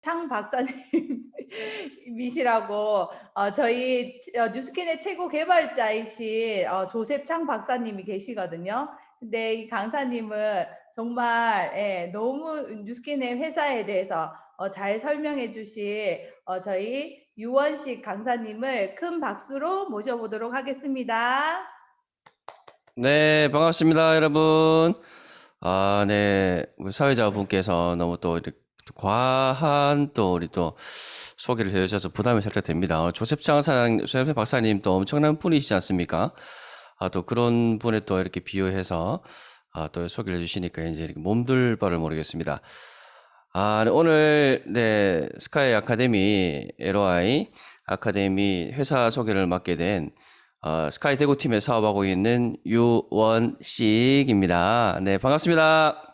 창 박사님이시라고 저희 뉴스킨의 최고 개발자이신 조셉 창 박사님이 계시거든요. 근데 이 강사님은 정말 너무 뉴스킨의 회사에 대해서 잘 설명해 주신 저희 유원식 강사님을 큰 박수로 모셔보도록 하겠습니다. 네, 반갑습니다, 여러분. 네, 우리 사회자분께서 너무 또 이렇게 과한 또 우리 또 소개를 해주셔서 부담이 살짝 됩니다. 조셉 박사님 또 엄청난 분이시지 않습니까? 또 그런 분에 또 이렇게 비유해서 또 소개를 해주시니까 이제 이렇게 몸둘 바를 모르겠습니다. 네, 오늘 네, 스카이 아카데미 LOI 아카데미 회사 소개를 맡게 된 스카이 대구팀에 사업하고 있는 유원식입니다. 네, 반갑습니다.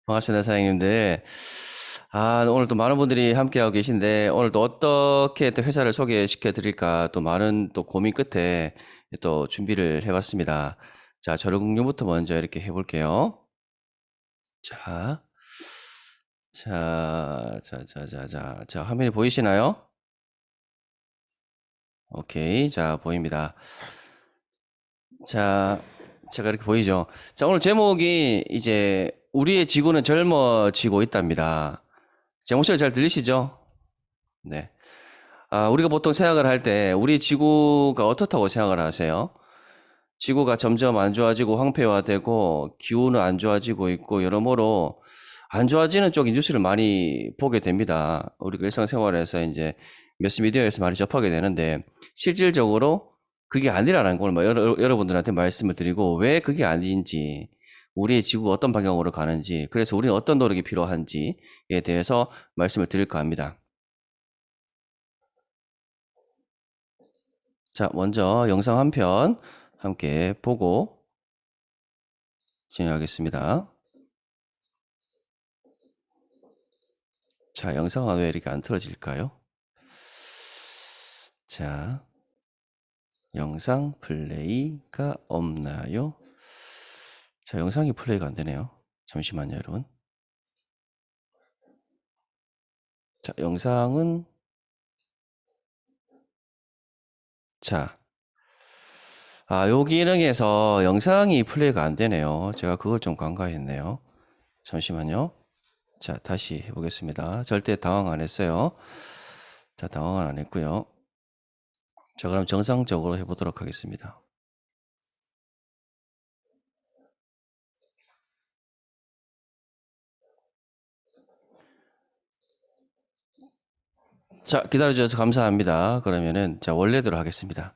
반갑습니다, 사장님들. 오늘 또 많은 분들이 함께하고 계신데, 오늘 또 어떻게 또 회사를 소개시켜 드릴까, 또 많은 또 고민 끝에 또 준비를 해봤습니다. 자, 자료 공유부터 먼저 이렇게 해볼게요. 자, 화면이 보이시나요? 오케이. 자, 보입니다. 자, 제가 이렇게 보이죠? 자, 오늘 제목이 이제 우리의 지구는 젊어지고 있답니다. 제 목소리 잘 들리시죠? 네. 우리가 보통 생각을 할 때 우리 지구가 어떻다고 생각을 하세요? 지구가 점점 안 좋아지고 황폐화되고 기후는 안 좋아지고 있고 여러모로 안 좋아지는 쪽의 뉴스를 많이 보게 됩니다. 우리가 일상생활에서 이제 매스미디어에서 많이 접하게 되는데 실질적으로 그게 아니라는 걸 여러분들한테 말씀을 드리고 왜 그게 아닌지 우리의 지구가 어떤 방향으로 가는지 그래서 우리는 어떤 노력이 필요한지에 대해서 말씀을 드릴까 합니다. 자, 먼저 영상 한 편 함께 보고 진행하겠습니다. 자, 영상은 왜 이렇게 안 틀어질까요? 자, 영상 플레이가 없나요? 자, 영상이 플레이가 안 되네요. 잠시만요, 여러분. 자, 영상은 자, 요 기능에서 영상이 플레이가 안 되네요. 제가 그걸 좀 간과했네요. 잠시만요. 자, 다시 해보겠습니다. 절대 당황 안 했어요. 자, 당황은 안 했고요. 자, 그럼 정상적으로 해보도록 하겠습니다. 자, 기다려주셔서 감사합니다. 그러면은, 자, 원래대로 하겠습니다.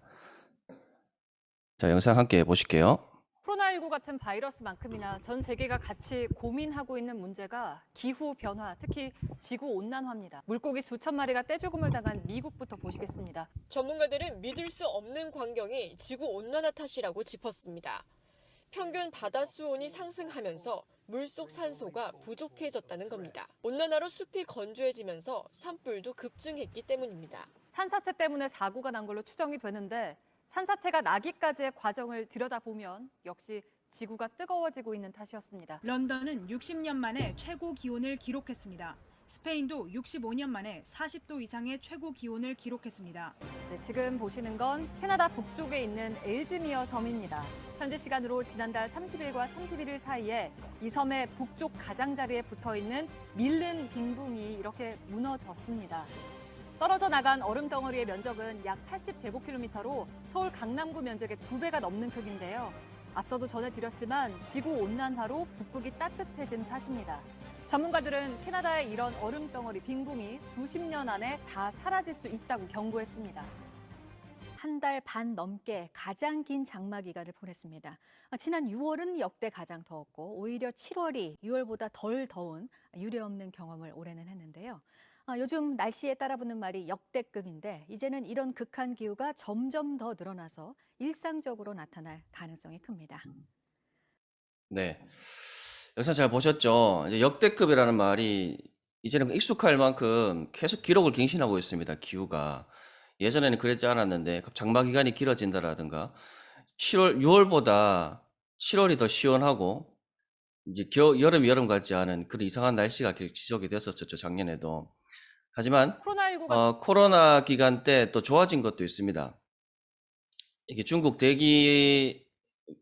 자, 영상 함께 보실게요. 코로나19 같은 바이러스만큼이나 전 세계가 같이 고민하고 있는 문제가 기후변화, 특히 지구온난화입니다. 물고기 수천 마리가 떼죽음을 당한 미국부터 보시겠습니다. 전문가들은 믿을 수 없는 광경이 지구온난화 탓이라고 짚었습니다. 평균 바다 수온이 상승하면서 물속 산소가 부족해졌다는 겁니다. 온난화로 숲이 건조해지면서 산불도 급증했기 때문입니다. 산사태 때문에 사고가 난 걸로 추정이 되는데 산사태가 나기까지의 과정을 들여다보면 역시 지구가 뜨거워지고 있는 탓이었습니다. 런던은 60년 만에 최고 기온을 기록했습니다. 스페인도 65년 만에 40도 이상의 최고 기온을 기록했습니다. 네, 지금 보시는 건 캐나다 북쪽에 있는 엘즈미어 섬입니다. 현지 시간으로 지난달 30일과 31일 사이에 이 섬의 북쪽 가장자리에 붙어있는 밀른 빙붕이 이렇게 무너졌습니다. 떨어져 나간 얼음 덩어리의 면적은 약 80제곱킬로미터로 서울 강남구 면적의 2배가 넘는 크기인데요. 앞서도 전해드렸지만 지구온난화로 북극이 따뜻해진 탓입니다. 전문가들은 캐나다의 이런 얼음 덩어리 빙붕이 수십 년 안에 다 사라질 수 있다고 경고했습니다. 한 달 반 넘게 가장 긴 장마 기간을 보냈습니다. 지난 6월은 역대 가장 더웠고 오히려 7월이 6월보다 덜 더운 유례없는 경험을 올해는 했는데요. 요즘 날씨에 따라붙는 말이 역대급인데 이제는 이런 극한 기후가 점점 더 늘어나서 일상적으로 나타날 가능성이 큽니다. 네. 영상 잘 보셨죠? 이제 역대급이라는 말이 이제는 익숙할 만큼 계속 기록을 갱신하고 있습니다. 기후가. 예전에는 그랬지 않았는데 장마 기간이 길어진다라든가 6월보다 7월이 더 시원하고 이제 여름 같지 않은 그런 이상한 날씨가 계속 지속이 됐었죠, 작년에도. 하지만 코로나19가 코로나 기간 때 또 좋아진 것도 있습니다. 이게 중국 대기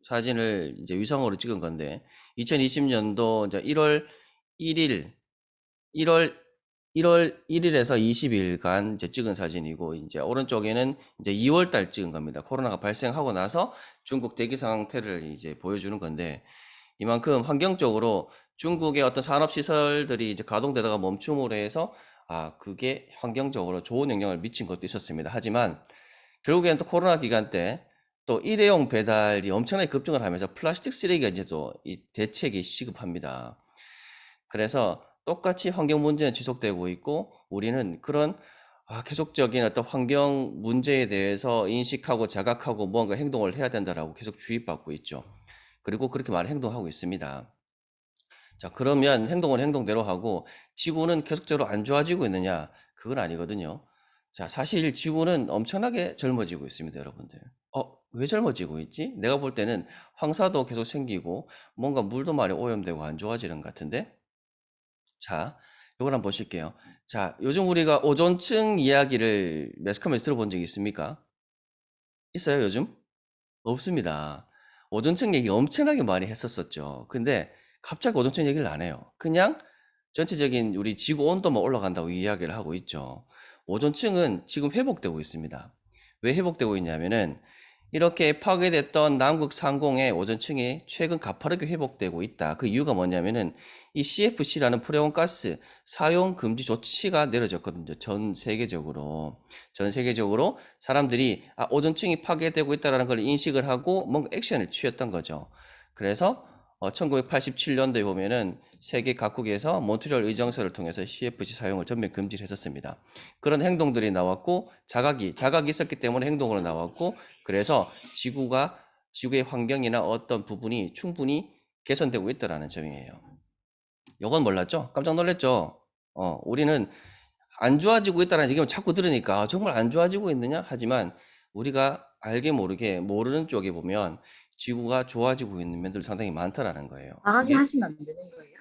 사진을 이제 위성으로 찍은 건데 2020년도 이제 1월 1일 1월 1일에서 20일간 이제 찍은 사진이고 이제 오른쪽에는 이제 2월 달 찍은 겁니다. 코로나가 발생하고 나서 중국 대기 상태를 이제 보여주는 건데 이만큼 환경적으로 중국의 어떤 산업 시설들이 이제 가동되다가 멈춤으로 해서 그게 환경적으로 좋은 영향을 미친 것도 있었습니다. 하지만 결국에는 또 코로나 기간 때 또 일회용 배달이 엄청나게 급증을 하면서 플라스틱 쓰레기가 이제 또 이 대책이 시급합니다. 그래서 똑같이 환경 문제는 지속되고 있고 우리는 그런 계속적인 어떤 환경 문제에 대해서 인식하고 자각하고 뭔가 행동을 해야 된다라고 계속 주입받고 있죠. 그리고 그렇게 많이 행동하고 있습니다. 자, 그러면 행동은 행동대로 하고 지구는 계속적으로 안 좋아지고 있느냐? 그건 아니거든요. 자, 사실 지구는 엄청나게 젊어지고 있습니다, 여러분들. 왜 젊어지고 있지? 내가 볼 때는 황사도 계속 생기고 뭔가 물도 많이 오염되고 안 좋아지는 것 같은데? 자, 요걸 한번 보실게요. 자, 요즘 우리가 오존층 이야기를 매스컴에서 들어본 적이 있습니까? 있어요, 요즘? 없습니다. 오존층 얘기 엄청나게 많이 했었었죠. 근데 갑자기 오존층 얘기를 안 해요. 그냥 전체적인 우리 지구 온도만 올라간다고 이야기를 하고 있죠. 오존층은 지금 회복되고 있습니다. 왜 회복되고 있냐면은 이렇게 파괴됐던 남극 상공의 오존층이 최근 가파르게 회복되고 있다. 그 이유가 뭐냐면은 이 CFC라는 프레온 가스 사용 금지 조치가 내려졌거든요. 전 세계적으로. 전 세계적으로 사람들이 오존층이 파괴되고 있다는 걸 인식을 하고 뭔가 액션을 취했던 거죠. 그래서 1987년도에 보면은 세계 각국에서 몬트리올 의정서를 통해서 CFC 사용을 전면 금지를 했었습니다. 그런 행동들이 나왔고 자각이 있었기 때문에 행동으로 나왔고 그래서 지구의 환경이나 어떤 부분이 충분히 개선되고 있다라는 점이에요. 이건 몰랐죠? 깜짝 놀랐죠? 우리는 안 좋아지고 있다는 얘기만 자꾸 들으니까 정말 안 좋아지고 있느냐? 하지만 우리가 알게 모르게 모르는 쪽에 보면 지구가 좋아지고 있는 면들이 상당히 많다라는 거예요. 강하게 그게 하시면 안 되는 거예요?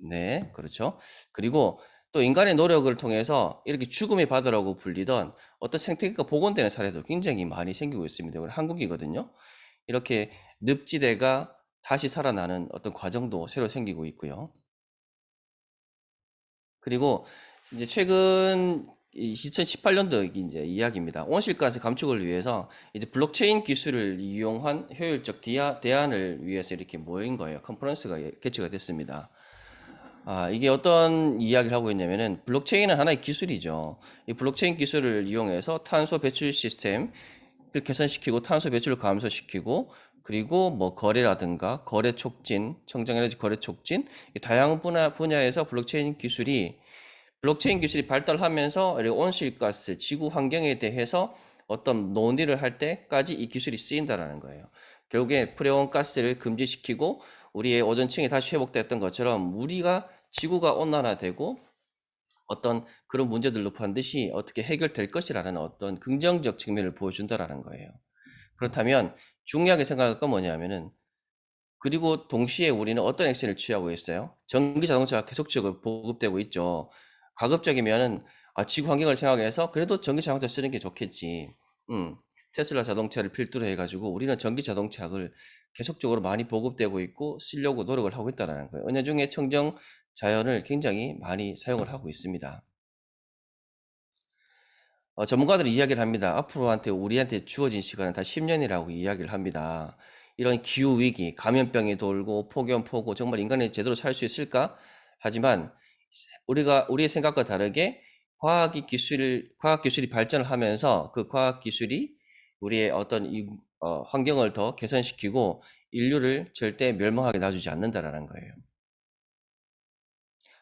네, 그렇죠. 그리고 또 인간의 노력을 통해서 이렇게 죽음의 바다라고 불리던 어떤 생태계가 복원되는 사례도 굉장히 많이 생기고 있습니다. 우리 한국이거든요. 이렇게 늪지대가 다시 살아나는 어떤 과정도 새로 생기고 있고요. 그리고 이제 최근 2018년도 이제 이야기입니다. 온실가스 감축을 위해서 이제 블록체인 기술을 이용한 효율적 대안을 위해서 이렇게 모인 거예요. 컨퍼런스가 개최가 됐습니다. 이게 어떤 이야기를 하고 있냐면은 블록체인은 하나의 기술이죠. 이 블록체인 기술을 이용해서 탄소 배출 시스템을 개선시키고 탄소 배출을 감소시키고 그리고 뭐 거래라든가 거래 촉진, 청정에너지 거래 촉진 다양한 분야에서 블록체인 기술이 발달하면서 온실가스, 지구 환경에 대해서 어떤 논의를 할 때까지 이 기술이 쓰인다라는 거예요. 결국에 프레온 가스를 금지시키고 우리의 오존층이 다시 회복됐던 것처럼 우리가 지구가 온난화되고 어떤 그런 문제들도 반드시 어떻게 해결될 것이라는 어떤 긍정적 측면을 보여준다라는 거예요. 그렇다면 중요하게 생각할 건 뭐냐면은 그리고 동시에 우리는 어떤 액션을 취하고 있어요? 전기 자동차가 계속적으로 보급되고 있죠. 가급적이면은 지구 환경을 생각해서 그래도 전기 자동차 쓰는 게 좋겠지. 테슬라 자동차를 필두로 해가지고 우리는 전기 자동차를 계속적으로 많이 보급되고 있고 쓰려고 노력을 하고 있다는 거예요. 은연중에 청정 자연을 굉장히 많이 사용을 하고 있습니다. 전문가들이 이야기를 합니다. 앞으로 우리한테 주어진 시간은 다 10년이라고 이야기를 합니다. 이런 기후위기, 감염병이 돌고 폭염, 폭우, 정말 인간이 제대로 살 수 있을까? 하지만 우리의 생각과 다르게 과학 기술이 발전을 하면서 그 과학 기술이 우리의 어떤 환경을 더 개선시키고 인류를 절대 멸망하게 놔주지 않는다라는 거예요.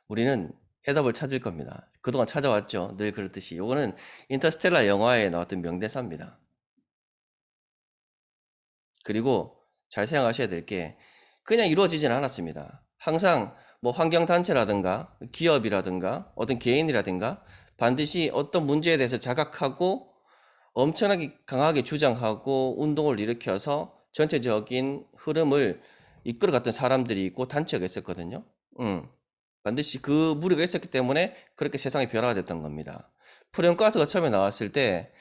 우리는 해답을 찾을 겁니다. 그동안 찾아왔죠. 늘 그렇듯이. 이거는 인터스텔라 영화에 나왔던 명대사입니다. 그리고 잘 생각하셔야 될 게 그냥 이루어지진 않았습니다. 항상 뭐 환경단체라든가 기업이라든가 어떤 개인이라든가 반드시 어떤 문제에 대해서 자각하고 엄청나게 강하게 주장하고 운동을 일으켜서 전체적인 흐름을 이끌어갔던 사람들이 있고 단체가 있었거든요. 반드시 그 무리가 있었기 때문에 그렇게 세상이 변화가 됐던 겁니다. 프레온가스가 처음에 나왔을 때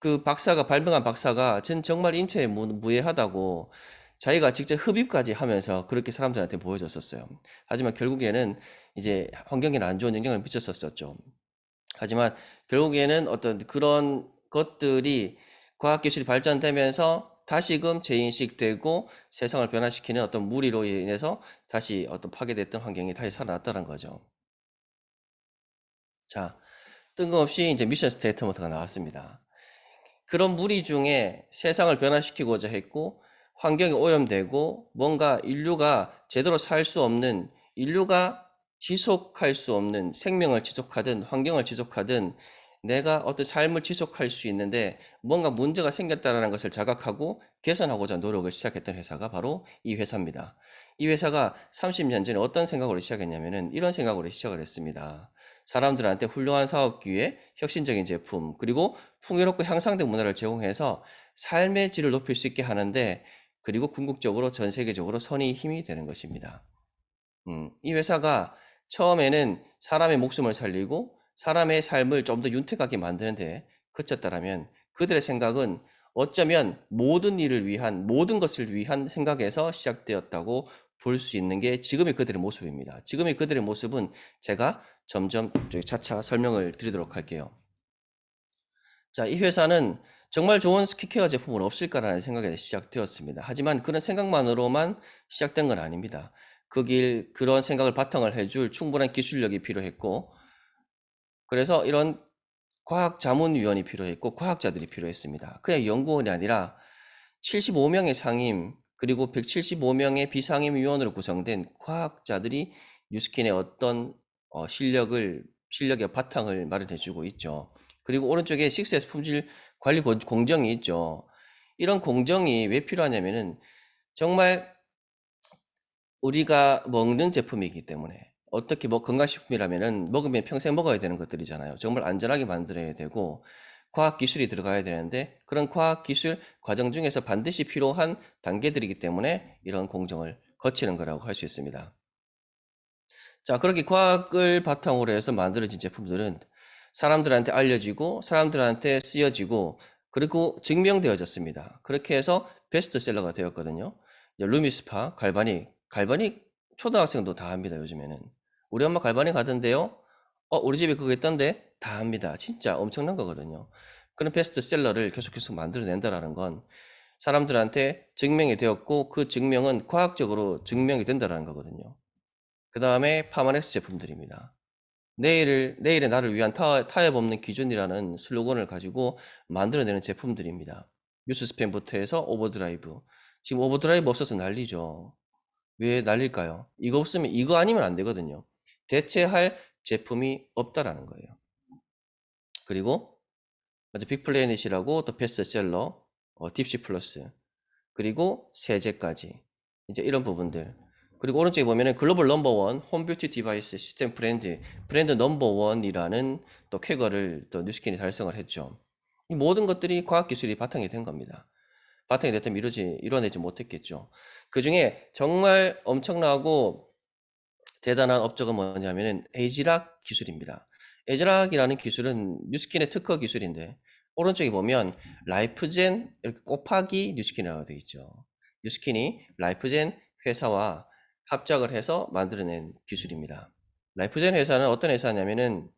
그 박사가 발명한 박사가 전 정말 인체에 무해하다고 자기가 직접 흡입까지 하면서 그렇게 사람들한테 보여줬었어요. 하지만 결국에는 이제 환경에 안 좋은 영향을 미쳤었죠. 하지만 결국에는 어떤 그런 것들이 과학기술이 발전되면서 다시금 재인식되고 세상을 변화시키는 어떤 무리로 인해서 다시 어떤 파괴됐던 환경이 다시 살아났다는 거죠. 자, 뜬금없이 이제 미션 스테이트먼트가 나왔습니다. 그런 무리 중에 세상을 변화시키고자 했고 환경이 오염되고 뭔가 인류가 제대로 살 수 없는, 인류가 지속할 수 없는, 생명을 지속하든 환경을 지속하든 내가 어떤 삶을 지속할 수 있는데 뭔가 문제가 생겼다는 것을 자각하고 개선하고자 노력을 시작했던 회사가 바로 이 회사입니다. 이 회사가 30년 전에 어떤 생각으로 시작했냐면은 이런 생각으로 시작을 했습니다. 사람들한테 훌륭한 사업 기회, 혁신적인 제품, 그리고 풍요롭고 향상된 문화를 제공해서 삶의 질을 높일 수 있게 하는데, 그리고 궁극적으로 전 세계적으로 선의 힘이 되는 것입니다. 이 회사가 처음에는 사람의 목숨을 살리고 사람의 삶을 좀 더 윤택하게 만드는데 그쳤다라면 그들의 생각은 어쩌면 모든 일을 위한, 모든 것을 위한 생각에서 시작되었다고 볼 수 있는 게 지금의 그들의 모습입니다. 지금의 그들의 모습은 제가 점점 차차 설명을 드리도록 할게요. 자, 이 회사는 정말 좋은 스킨케어 제품은 없을까라는 생각에 시작되었습니다. 하지만 그런 생각만으로만 시작된 건 아닙니다. 그런 생각을 바탕을 해줄 충분한 기술력이 필요했고, 그래서 이런 과학자문위원이 필요했고 과학자들이 필요했습니다. 그냥 연구원이 아니라 75명의 상임 그리고 175명의 비상임위원으로 구성된 과학자들이 뉴스킨의 어떤 실력의 바탕을 마련해주고 있죠. 그리고 오른쪽에 6S 품질 관리 공정이 있죠. 이런 공정이 왜 필요하냐면은 정말 우리가 먹는 제품이기 때문에, 어떻게 건강식품이라면은 먹으면 평생 먹어야 되는 것들이잖아요. 정말 안전하게 만들어야 되고 과학기술이 들어가야 되는데 그런 과학기술 과정 중에서 반드시 필요한 단계들이기 때문에 이런 공정을 거치는 거라고 할 수 있습니다. 자, 그렇게 과학을 바탕으로 해서 만들어진 제품들은 사람들한테 알려지고 사람들한테 쓰여지고 그리고 증명되어졌습니다. 그렇게 해서 베스트셀러가 되었거든요. 루미스파, 갈바닉 초등학생도 다 합니다. 요즘에는 우리 엄마 갈바닉 하던데요. 우리 집에 그거 있던데 다 합니다. 진짜 엄청난 거거든요. 그런 베스트셀러를 계속 만들어낸다라는 건 사람들한테 증명이 되었고 그 증명은 과학적으로 증명이 된다라는 거거든요. 그 다음에 파마넥스 제품들입니다. 내일의 나를 위한 타협 없는 기준이라는 슬로건을 가지고 만들어내는 제품들입니다. 뉴스 스팸부터 해서 오버드라이브. 지금 오버드라이브 없어서 난리죠. 왜 난릴까요? 이거 아니면 안 되거든요. 대체할 제품이 없다라는 거예요. 그리고 빅플래닛이라고 또 베스트셀러, 딥시 플러스, 그리고 세제까지 이제 이런 부분들. 그리고 오른쪽에 보면은 글로벌 넘버원 홈뷰티 디바이스 시스템 브랜드 넘버원이라는 또 쾌거를 또 뉴스킨이 달성을 했죠. 이 모든 것들이 과학기술이 바탕이 된 겁니다. 바탕이 됐다면 이뤄내지 못했겠죠. 그 중에 정말 엄청나고 대단한 업적은 뭐냐면은 에이지락 기술입니다. 에이지락이라는 기술은 뉴스킨의 특허 기술인데 오른쪽에 보면 라이프젠 이렇게 곱하기 뉴스킨이라고 되어 있죠. 뉴스킨이 라이프젠 회사와 합작을 해서 만들어낸 기술입니다. 라이프젠 회사는 어떤 회사냐면은,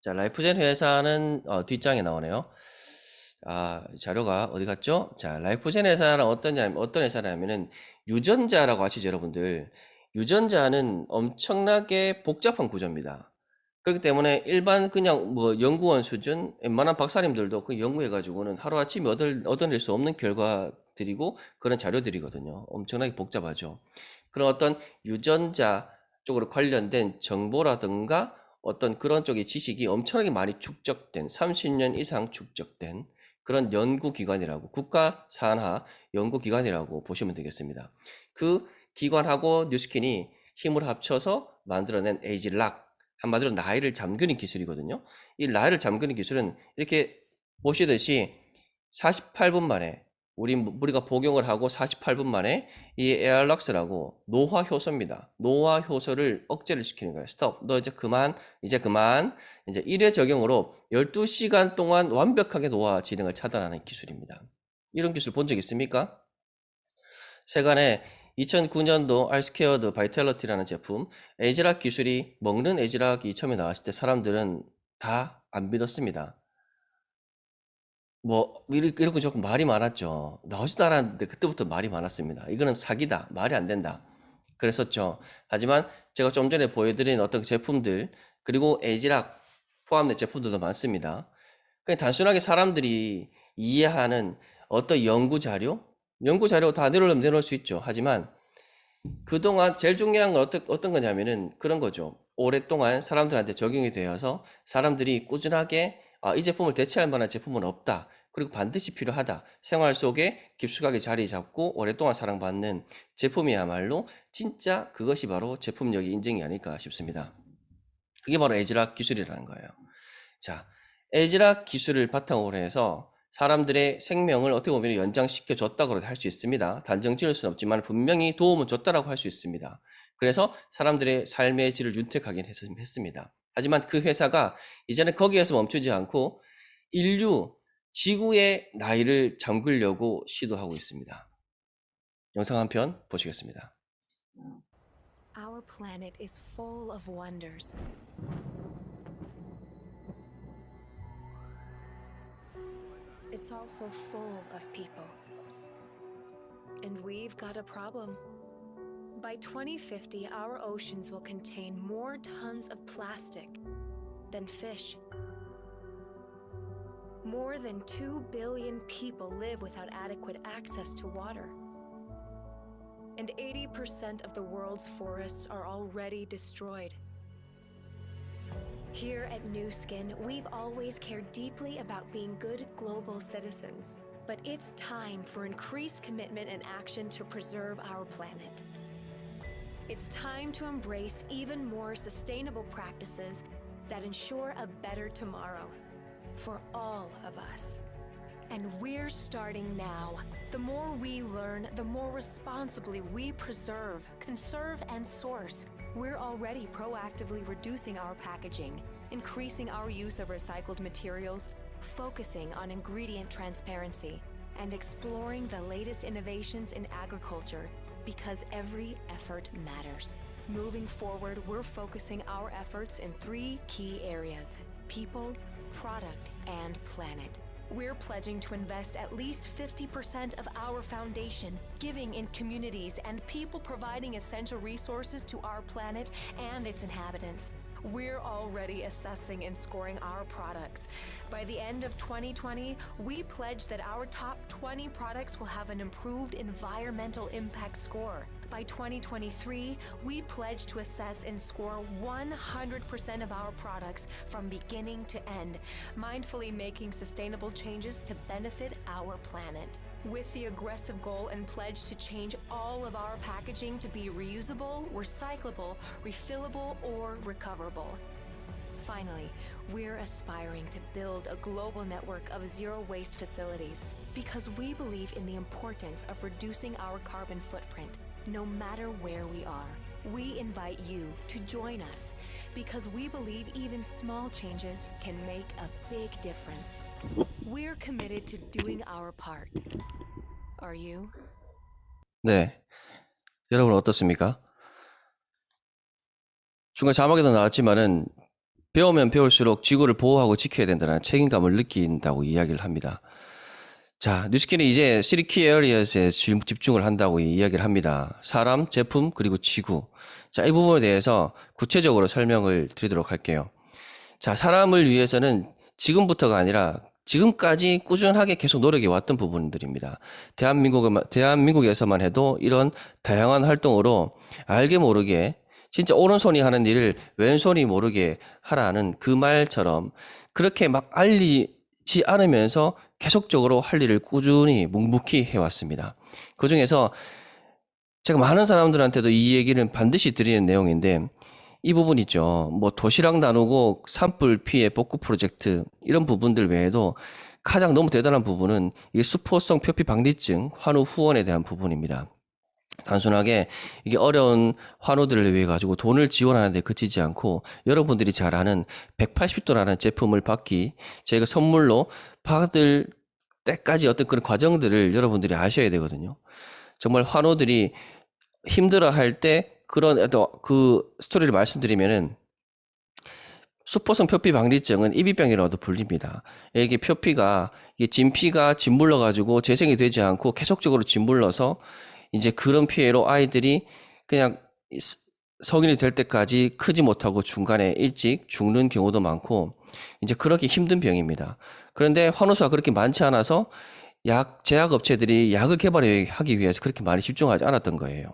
자, 라이프젠 회사는 뒷장에 나오네요. 자료가 어디 갔죠? 자, 라이프젠 회사는 어떤 회사냐면은 유전자라고 아시죠, 여러분들? 유전자는 엄청나게 복잡한 구조입니다. 그렇기 때문에 일반 그냥 연구원 수준, 웬만한 박사님들도 그 연구해가지고는 하루아침에 얻어낼 수 없는 결과들이고 그런 자료들이거든요. 엄청나게 복잡하죠. 그런 어떤 유전자 쪽으로 관련된 정보라든가 어떤 그런 쪽의 지식이 엄청나게 많이 축적된, 30년 이상 축적된 그런 연구기관이라고, 국가산하 연구기관이라고 보시면 되겠습니다. 그 기관하고 뉴스킨이 힘을 합쳐서 만들어낸 에이지락, 한마디로 나이를 잠그는 기술이거든요. 이 나이를 잠그는 기술은 이렇게 보시듯이 48분 만에 우리가 복용을 하고 48분 만에 이 에알락스라고 노화 효소입니다. 노화 효소를 억제를 시키는 거예요. 스톱. 너 이제 그만. 이제 1회 적용으로 12시간 동안 완벽하게 노화 진행을 차단하는 기술입니다. 이런 기술 본 적 있습니까? 세간에 2009년도 알스케어드 바이탈러티라는 제품, 에즈락 기술이 먹는 에즈락이 처음에 나왔을 때 사람들은 다 안 믿었습니다. 뭐 이렇게 조금 말이 많았죠. 나오지도 않았는데 그때부터 말이 많았습니다. 이거는 사기다. 말이 안 된다. 그랬었죠. 하지만 제가 좀 전에 보여드린 어떤 제품들 그리고 에즈락 포함된 제품들도 많습니다. 그냥 단순하게 사람들이 이해하는 어떤 연구 자료 다 내놓으려면 내놓을 수 있죠. 하지만 그동안 제일 중요한 건 어떤 거냐면은 그런 거죠. 오랫동안 사람들한테 적용이 되어서 사람들이 꾸준하게 이 제품을 대체할 만한 제품은 없다. 그리고 반드시 필요하다. 생활 속에 깊숙하게 자리 잡고 오랫동안 사랑받는 제품이야말로 진짜 그것이 바로 제품력의 인증이 아닐까 싶습니다. 그게 바로 에즈락 기술이라는 거예요. 자, 에즈락 기술을 바탕으로 해서 사람들의 생명을 어떻게 보면 연장시켜 줬다고 할 수 있습니다. 단정 지을 수는 없지만 분명히 도움은 줬다라고 할 수 있습니다. 그래서 사람들의 삶의 질을 윤택하게 했습니다. 하지만 그 회사가 이제는 거기에서 멈추지 않고 인류, 지구의 나이를 잠그려고 시도하고 있습니다. 영상 한 편 보시겠습니다. Our planet is full of wonders. It's also full of people. And we've got a problem. By 2050, our oceans will contain more tons of plastic than fish. More than 2 billion people live without adequate access to water. And 80% of the world's forests are already destroyed. Here at Nu Skin, we've always cared deeply about being good global citizens. But it's time for increased commitment and action to preserve our planet. It's time to embrace even more sustainable practices that ensure a better tomorrow for all of us. And we're starting now. The more we learn, the more responsibly we preserve, conserve, and source. We're already proactively reducing our packaging, increasing our use of recycled materials, focusing on ingredient transparency, and exploring the latest innovations in agriculture, because every effort matters. Moving forward, we're focusing our efforts in 3 key areas: people, product, and planet. We're pledging to invest at least 50% of our foundation, giving in communities and people providing essential resources to our planet and its inhabitants. We're already assessing and scoring our products. By the end of 2020, we pledge that our top 20 products will have an improved environmental impact score. By 2023, we pledge to assess and score 100% of our products from beginning to end, mindfully making sustainable changes to benefit our planet. With the aggressive goal and pledge to change all of our packaging to be reusable, recyclable, refillable, or recoverable. Finally, we're aspiring to build a global network of zero-waste facilities because we believe in the importance of reducing our carbon footprint, no matter where we are. We invite you to join us because we believe even small changes can make a big difference. We're committed to doing our part. Are you? 네, 여러분 어떻습니까? 중간 자막에도 나왔지만은 배우면 배울수록 지구를 보호하고 지켜야 된다는 책임감을 느낀다고 이야기를 합니다. 자, 뉴스킨이 이제 3key areas에 집중을 한다고 이야기를 합니다. 사람, 제품, 그리고 지구. 자, 이 부분에 대해서 구체적으로 설명을 드리도록 할게요. 자, 사람을 위해서는 지금부터가 아니라 지금까지 꾸준하게 계속 노력해 왔던 부분들입니다. 대한민국에서만 해도 이런 다양한 활동으로 알게 모르게 진짜 오른손이 하는 일을 왼손이 모르게 하라는 그 말처럼 그렇게 막 알리지 않으면서 계속적으로 할 일을 꾸준히 묵묵히 해왔습니다. 그 중에서 제가 많은 사람들한테도 이 얘기는 반드시 드리는 내용인데 이 부분 있죠. 뭐 도시락 나누고 산불 피해 복구 프로젝트 이런 부분들 외에도 가장 너무 대단한 부분은 이게 수포성 표피 박리증 환우 후원에 대한 부분입니다. 단순하게 이게 어려운 환우들을 위해 가지고 돈을 지원하는 데 그치지 않고 여러분들이 잘 아는 180도라는 제품을 받기 저희가 선물로 받을 때까지 어떤 그런 과정들을 여러분들이 아셔야 되거든요. 정말 환우들이 힘들어할 때 그런 어떤 그 스토리를 말씀드리면은 수포성 표피 박리증은 이비병이라고도 불립니다. 이게 표피가 이게 진피가 짓물러 가지고 재생이 되지 않고 계속적으로 짓물러서 이제 그런 피해로 아이들이 그냥 성인이 될 때까지 크지 못하고 중간에 일찍 죽는 경우도 많고 이제 그렇게 힘든 병입니다. 그런데 환우수가 그렇게 많지 않아서 제약업체들이 약을 개발하기 위해서 그렇게 많이 집중하지 않았던 거예요.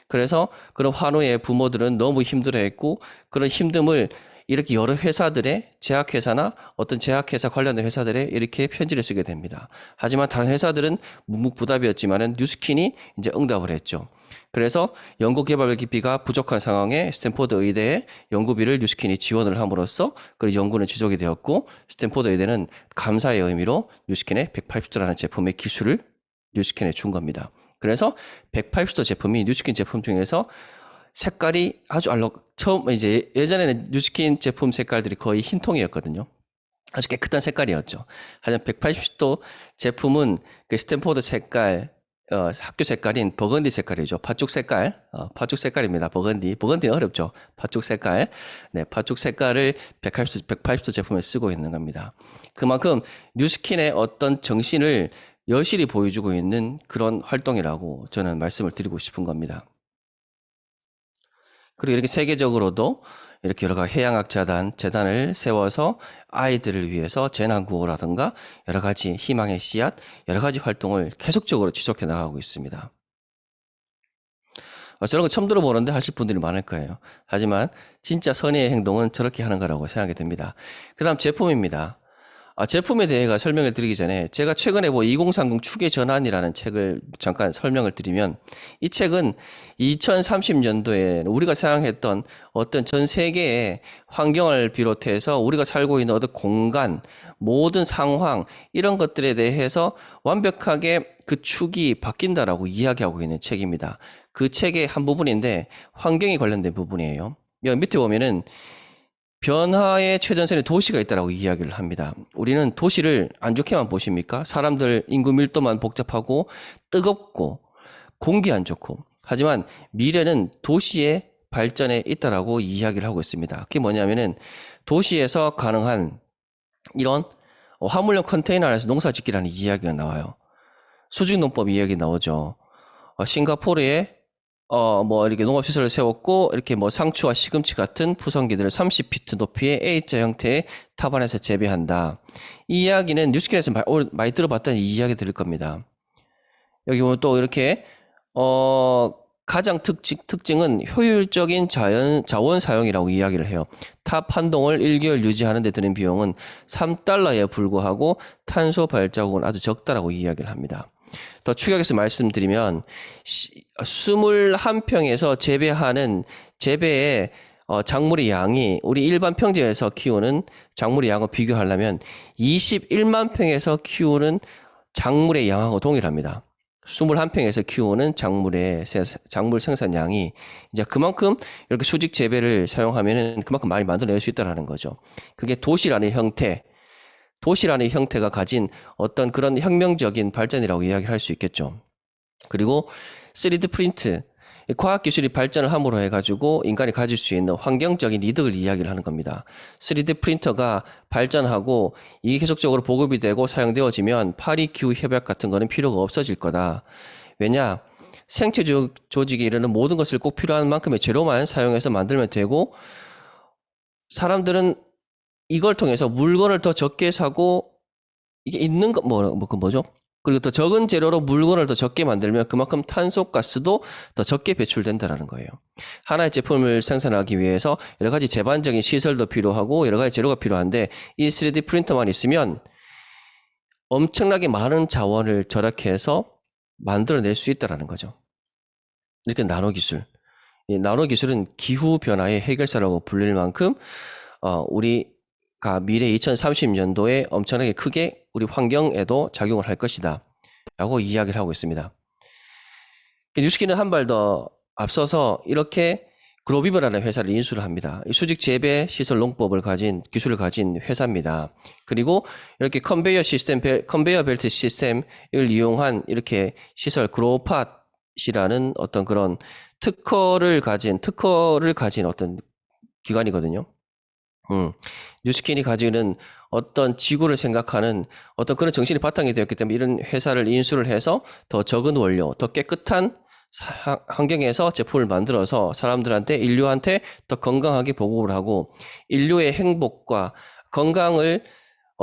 그래서 그런 환우의 부모들은 너무 힘들어했고 그런 힘듦을 이렇게 여러 회사들의 제약회사나 어떤 제약회사 관련된 회사들에 이렇게 편지를 쓰게 됩니다. 하지만 다른 회사들은 묵묵부답이었지만은 뉴스킨이 이제 응답을 했죠. 그래서 연구 개발 기비가 부족한 상황에 스탠포드 의대에 연구비를 뉴스킨이 지원을 함으로써 그 연구는 지속이 되었고 스탠포드 의대는 감사의 의미로 뉴스킨의 180도라는 제품의 기술을 뉴스킨에 준 겁니다. 그래서 180도 제품이 뉴스킨 제품 중에서 색깔이 아주 처음 이제 예전에는 뉴스킨 제품 색깔들이 거의 흰통이었거든요. 아주 깨끗한 색깔이었죠. 하지만 180도 제품은 그 스탠포드 색깔 학교 색깔인 버건디 색깔이죠. 팥죽 색깔, 팥죽 색깔입니다. 버건디는 어렵죠. 팥죽 색깔, 네, 팥죽 색깔을 180도 제품에 쓰고 있는 겁니다. 그만큼 뉴스킨의 어떤 정신을 여실히 보여주고 있는 그런 활동이라고 저는 말씀을 드리고 싶은 겁니다. 그리고 이렇게 세계적으로도 이렇게 여러 가지 해양학 재단을 세워서 아이들을 위해서 재난구호라든가 여러 가지 희망의 씨앗, 여러 가지 활동을 계속적으로 지속해 나가고 있습니다. 저런 거 처음 들어보는데 하실 분들이 많을 거예요. 하지만 진짜 선의의 행동은 저렇게 하는 거라고 생각이 됩니다. 그 다음 제품입니다. 제품에 대해 설명을 드리기 전에 제가 최근에 2030 축의 전환이라는 책을 잠깐 설명을 드리면 이 책은 2030년도에 우리가 생각했던 어떤 전 세계의 환경을 비롯해서 우리가 살고 있는 어떤 공간, 모든 상황 이런 것들에 대해서 완벽하게 그 축이 바뀐다라고 이야기하고 있는 책입니다. 그 책의 한 부분인데 환경에 관련된 부분이에요. 여기 밑에 보면은 변화의 최전선에 도시가 있다라고 이야기를 합니다. 우리는 도시를 안 좋게만 보십니까? 사람들 인구 밀도만 복잡하고 뜨겁고 공기 안 좋고. 하지만 미래는 도시의 발전에 있다라고 이야기를 하고 있습니다. 그게 뭐냐면은 도시에서 가능한 이런 화물용 컨테이너 안에서 농사 짓기라는 이야기가 나와요. 수직농법 이야기 나오죠. 싱가포르에 이렇게 농업시설을 세웠고, 이렇게 상추와 시금치 같은 푸성기들을 30피트 높이의 A자 형태의 탑안에서 재배한다. 이 이야기는 뉴스킨에서 많이 들어봤던 이 이야기 들을 겁니다. 여기 보면 또 이렇게, 가장 특징은 효율적인 자원 사용이라고 이야기를 해요. 탑 한 동을 1개월 유지하는 데 드는 비용은 $3에 불과하고 탄소 발자국은 아주 적다라고 이야기를 합니다. 더 축약해서 말씀드리면 21평에서 재배의 작물의 양이 우리 일반 평지에서 키우는 작물의 양과 비교하려면 21만 평에서 키우는 작물의 양하고 동일합니다. 21평에서 키우는 작물 생산량이 이제 그만큼 이렇게 수직 재배를 사용하면은 그만큼 많이 만들어낼 수 있다는 거죠. 그게 도시라는 형태가 가진 어떤 그런 혁명적인 발전이라고 이야기를 할 수 있겠죠. 그리고 3D 프린트, 과학기술이 발전을 함으로 해가지고 인간이 가질 수 있는 환경적인 이득을 이야기를 하는 겁니다. 3D 프린터가 발전하고 이게 계속적으로 보급이 되고 사용되어지면 파리 기후 협약 같은 거는 필요가 없어질 거다. 왜냐? 생체 조직에 이르는 모든 것을 꼭 필요한 만큼의 재료만 사용해서 만들면 되고 사람들은 이걸 통해서 물건을 더 적게 사고 이게 있는 거 뭐죠? 그리고 더 적은 재료로 물건을 더 적게 만들면 그만큼 탄소가스도 더 적게 배출된다라는 거예요. 하나의 제품을 생산하기 위해서 여러 가지 제반적인 시설도 필요하고 여러 가지 재료가 필요한데 이 3D 프린터만 있으면 엄청나게 많은 자원을 절약해서 만들어낼 수 있다라는 거죠. 이렇게 나노기술. 이 나노기술은 기후변화의 해결사라고 불릴 만큼 우리 미래 2030년도에 엄청나게 크게 우리 환경에도 작용을 할 것이다 라고 이야기를 하고 있습니다. 뉴스킨은 한 발 더 앞서서 이렇게 그로비버라는 회사를 인수를 합니다. 수직 재배 시설 농법을 가진 기술을 가진 회사입니다. 그리고 이렇게 컨베이어 벨트 시스템을 이용한 이렇게 시설 그로우팟이라는 어떤 그런 특허를 가진 어떤 기관이거든요. 뉴스킨이 가지는 어떤 지구를 생각하는 어떤 그런 정신이 바탕이 되었기 때문에 이런 회사를 인수를 해서 더 적은 원료, 더 깨끗한 환경에서 제품을 만들어서 사람들한테, 인류한테 더 건강하게 보급을 하고 인류의 행복과 건강을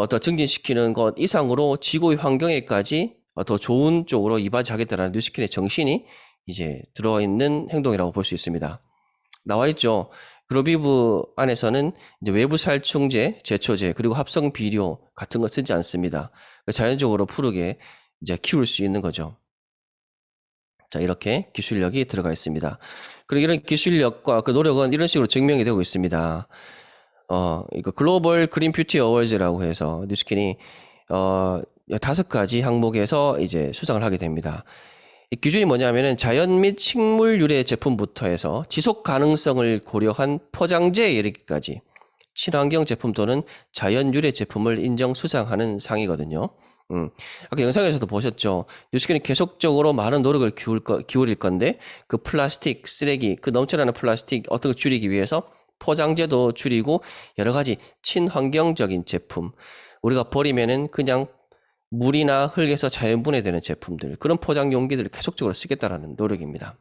더 증진시키는 것 이상으로 지구의 환경에까지 더 좋은 쪽으로 이바지하겠다라는 뉴스킨의 정신이 이제 들어있는 행동이라고 볼 수 있습니다. 나와 있죠. 그로비브 안에서는 이제 외부 살충제, 제초제, 그리고 합성 비료 같은 거 쓰지 않습니다. 자연적으로 푸르게 이제 키울 수 있는 거죠. 자, 이렇게 기술력이 들어가 있습니다. 그리고 이런 기술력과 그 노력은 이런 식으로 증명이 되고 있습니다. 이거 글로벌 그린 뷰티 어워즈라고 해서 뉴스킨이 5가지 항목에서 이제 수상을 하게 됩니다. 이 기준이 뭐냐면은 자연 및 식물 유래 제품부터 해서 지속 가능성을 고려한 포장재에 이르기까지 친환경 제품 또는 자연 유래 제품을 인정 수상하는 상이거든요. 아까 영상에서도 보셨죠. 뉴스킨이 계속적으로 많은 노력을 기울일 건데 그 플라스틱 쓰레기, 그 넘쳐나는 플라스틱 어떤 걸 줄이기 위해서 포장재도 줄이고 여러 가지 친환경적인 제품, 우리가 버리면은 그냥 물이나 흙에서 자연 분해되는 제품들, 그런 포장 용기들을 계속적으로 쓰겠다라는 노력입니다.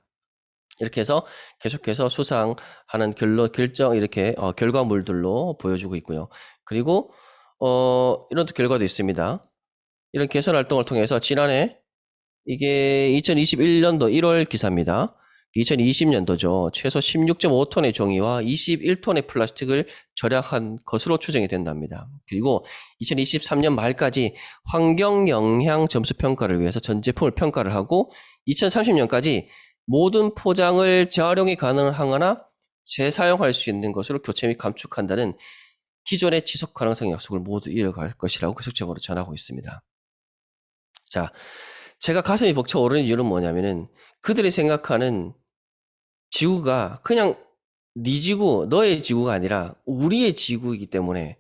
이렇게 해서 계속해서 수상하는 이렇게 결과물들로 보여주고 있고요. 그리고 이런 결과도 있습니다. 이런 개선 활동을 통해서 지난해 이게 2021년도 1월 기사입니다. 2020년도죠. 최소 16.5톤의 종이와 21톤의 플라스틱을 절약한 것으로 추정이 된답니다. 그리고 2023년 말까지 환경 영향 점수 평가를 위해서 전 제품을 평가를 하고 2030년까지 모든 포장을 재활용이 가능하거나 재사용할 수 있는 것으로 교체 및 감축한다는 기존의 지속 가능성 약속을 모두 이어갈 것이라고 계속적으로 전하고 있습니다. 자, 제가 가슴이 벅차오르는 이유는 뭐냐면은 그들이 생각하는 지구가 그냥 네 지구, 너의 지구가 아니라 우리의 지구이기 때문에,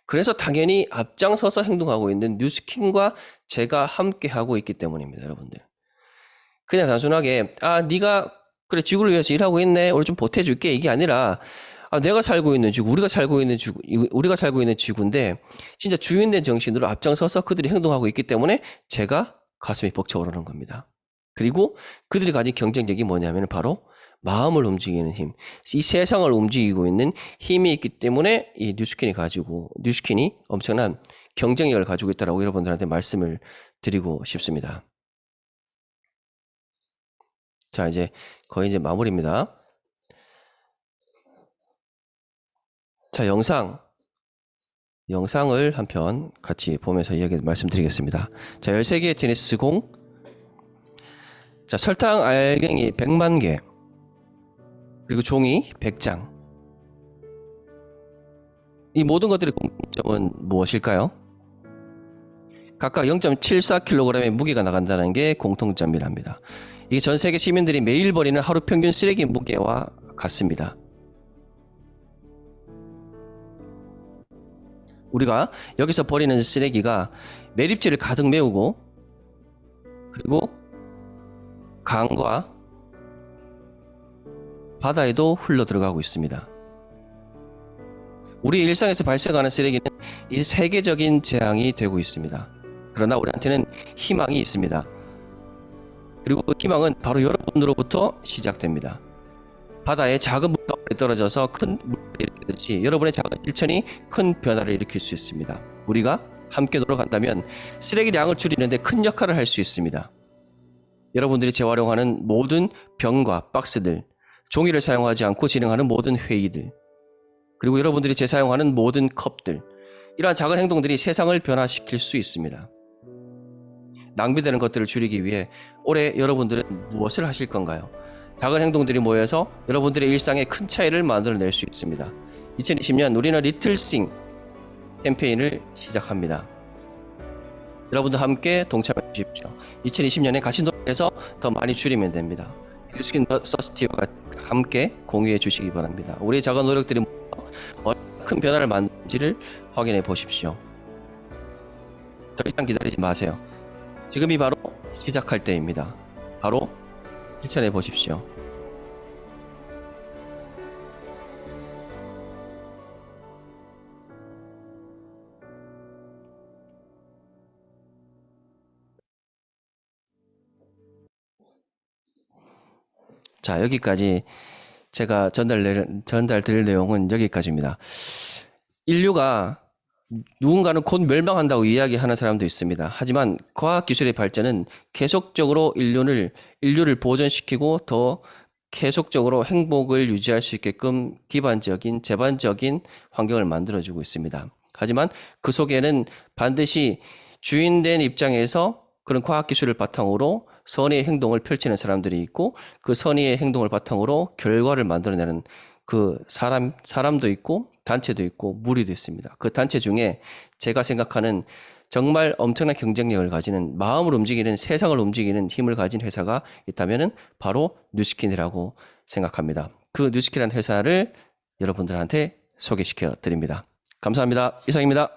그래서 당연히 앞장서서 행동하고 있는 뉴스킨과 제가 함께 하고 있기 때문입니다, 여러분들. 그냥 단순하게 네가 그래 지구를 위해서 일하고 있네, 오늘 좀 보태줄게, 이게 아니라 내가 살고 있는 지구, 우리가 살고 있는 지구인데 진짜 주인된 정신으로 앞장서서 그들이 행동하고 있기 때문에 제가 가슴이 벅차오르는 겁니다. 그리고 그들이 가진 경쟁력이 뭐냐면 바로 마음을 움직이는 힘, 이 세상을 움직이고 있는 힘이 있기 때문에 이 뉴스킨이 엄청난 경쟁력을 가지고 있다라고 여러분들한테 말씀을 드리고 싶습니다. 자, 이제 거의 이제 마무리입니다. 자, 영상을 한 편 같이 보면서 이야기 말씀드리겠습니다. 자, 13개의 테니스 공, 자, 설탕 알갱이 100만 개, 그리고 종이 100장. 이 모든 것들의 공통점은 무엇일까요? 각각 0.74kg의 무게가 나간다는 게 공통점이랍니다. 이게 전 세계 시민들이 매일 버리는 하루 평균 쓰레기 무게와 같습니다. 우리가 여기서 버리는 쓰레기가 매립지를 가득 메우고 그리고 강과 바다에도 흘러 들어가고 있습니다. 우리 일상에서 발생하는 쓰레기는 이 세계적인 재앙이 되고 있습니다. 그러나 우리한테는 희망이 있습니다. 그리고 그 희망은 바로 여러분으로부터 시작됩니다. 바다에 작은 물방울이 떨어져서 큰 물을 일으키듯이 여러분의 작은 실천이 큰 변화를 일으킬 수 있습니다. 우리가 함께 노력한다면 쓰레기량을 줄이는데 큰 역할을 할 수 있습니다. 여러분들이 재활용하는 모든 병과 박스들, 종이를 사용하지 않고 진행하는 모든 회의들, 그리고 여러분들이 재사용하는 모든 컵들, 이러한 작은 행동들이 세상을 변화시킬 수 있습니다. 낭비되는 것들을 줄이기 위해 올해 여러분들은 무엇을 하실 건가요? 작은 행동들이 모여서 여러분들의 일상에 큰 차이를 만들어낼 수 있습니다. 2020년 우리는 리틀싱, 캠페인을 시작합니다. 여러분도 함께 동참해 주십시오. 2020년에 가신도에서 더 많이 줄이면 됩니다. 뉴스킨 서스티와 함께 공유해 주시기 바랍니다. 우리의 작은 노력들이 얼마나 큰 변화를 만드는지를 확인해 보십시오. 더 이상 기다리지 마세요. 지금이 바로 시작할 때입니다. 바로 실천해 보십시오. 자, 여기까지 제가 전달드릴 내용은 여기까지입니다. 인류가 누군가는 곧 멸망한다고 이야기하는 사람도 있습니다. 하지만 과학기술의 발전은 계속적으로 인류를 보존시키고 더 계속적으로 행복을 유지할 수 있게끔 제반적인 환경을 만들어주고 있습니다. 하지만 그 속에는 반드시 주인된 입장에서 그런 과학기술을 바탕으로 선의의 행동을 펼치는 사람들이 있고 그 선의의 행동을 바탕으로 결과를 만들어내는 그 사람도 있고 단체도 있고 무리도 있습니다. 그 단체 중에 제가 생각하는 정말 엄청난 경쟁력을 가지는 마음을 움직이는 세상을 움직이는 힘을 가진 회사가 있다면 바로 뉴스킨이라고 생각합니다. 그 뉴스킨이라는 회사를 여러분들한테 소개시켜 드립니다. 감사합니다. 이상입니다.